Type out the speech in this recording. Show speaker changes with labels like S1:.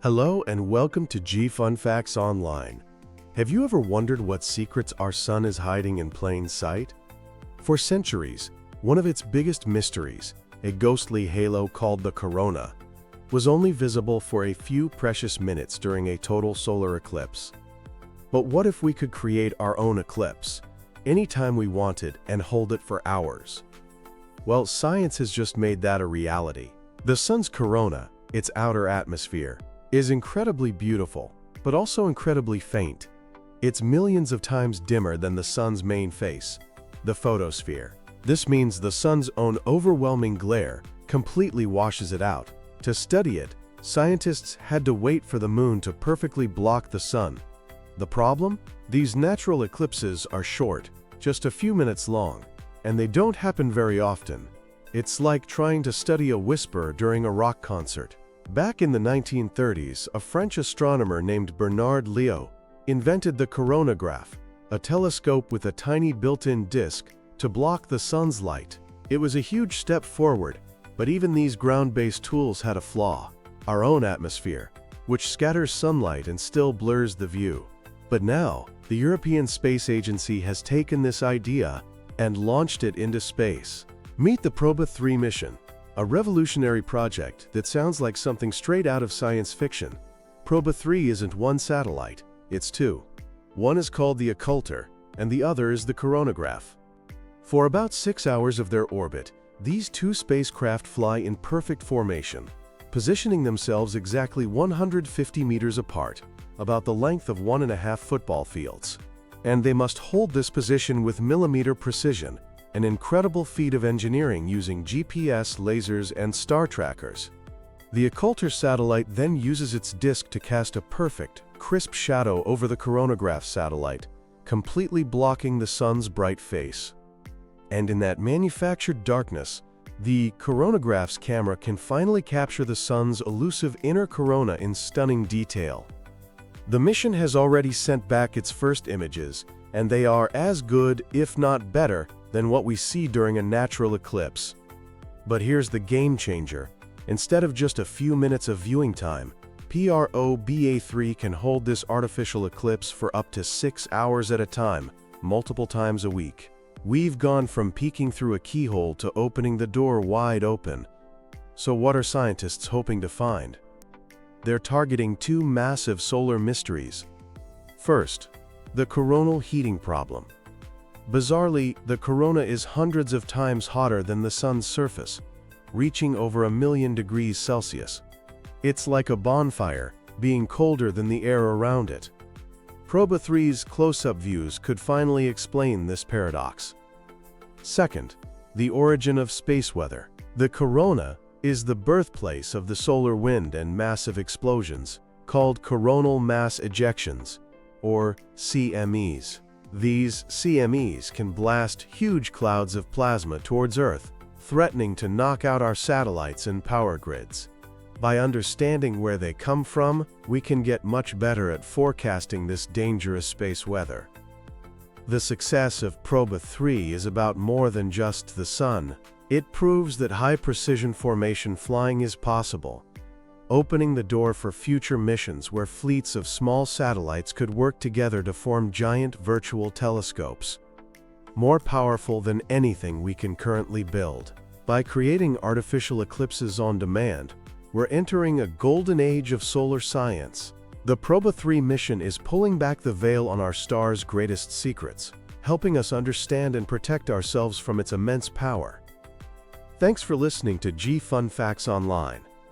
S1: Hello and welcome to G Fun Facts Online. Have you ever wondered what secrets our sun is hiding in plain sight? For centuries, one of its biggest mysteries, a ghostly halo called the corona, was only visible for a few precious minutes during a total solar eclipse. But what if we could create our own eclipse, anytime we wanted, and hold it for hours? Well, science has just made that a reality. The sun's corona, its outer atmosphere, is incredibly beautiful, but also incredibly faint. It's millions of times dimmer than the sun's main face, the photosphere. This means the sun's own overwhelming glare completely washes it out. To study it, scientists had to wait for the moon to perfectly block the sun. The problem? These natural eclipses are short, just a few minutes long, and they don't happen very often. It's like trying to study a whisper during a rock concert. Back in the 1930s, a French astronomer named Bernard Liot invented the coronagraph, a telescope with a tiny built-in disc to block the sun's light. It was a huge step forward, but even these ground-based tools had a flaw: our own atmosphere, which scatters sunlight and still blurs the view. But now, the European Space Agency has taken this idea and launched it into space. Meet the Proba 3 mission, a revolutionary project that sounds like something straight out of science fiction. Proba 3 isn't one satellite, it's two. One is called the occulter, and the other is the coronagraph. For about 6 hours of their orbit, these two spacecraft fly in perfect formation, positioning themselves exactly 150 meters apart, about the length of 1.5 football fields. And they must hold this position with millimeter precision, an incredible feat of engineering using GPS, lasers, and star trackers. The occulter satellite then uses its disk to cast a perfect, crisp shadow over the coronagraph satellite, completely blocking the sun's bright face. And in that manufactured darkness, the coronagraph's camera can finally capture the sun's elusive inner corona in stunning detail. The mission has already sent back its first images, and they are as good, if not better, than what we see during a natural eclipse. But here's the game changer. Instead of just a few minutes of viewing time, Proba 3 can hold this artificial eclipse for up to 6 hours at a time, multiple times a week. We've gone from peeking through a keyhole to opening the door wide open. So what are scientists hoping to find? They're targeting two massive solar mysteries. First, the coronal heating problem. Bizarrely, the corona is hundreds of times hotter than the sun's surface, reaching over 1,000,000 degrees Celsius. It's like a bonfire, being colder than the air around it. Proba 3's close-up views could finally explain this paradox. Second, the origin of space weather. The corona is the birthplace of the solar wind and massive explosions, called coronal mass ejections, or CMEs. These CMEs can blast huge clouds of plasma towards Earth, threatening to knock out our satellites and power grids. By understanding where they come from, we can get much better at forecasting this dangerous space weather. The success of Proba 3 is about more than just the sun. It proves that high-precision formation flying is possible, opening the door for future missions where fleets of small satellites could work together to form giant virtual telescopes, more powerful than anything we can currently build. By creating artificial eclipses on demand, we're entering a golden age of solar science. The Proba 3 mission is pulling back the veil on our star's greatest secrets, helping us understand and protect ourselves from its immense power. Thanks for listening to G Fun Facts Online.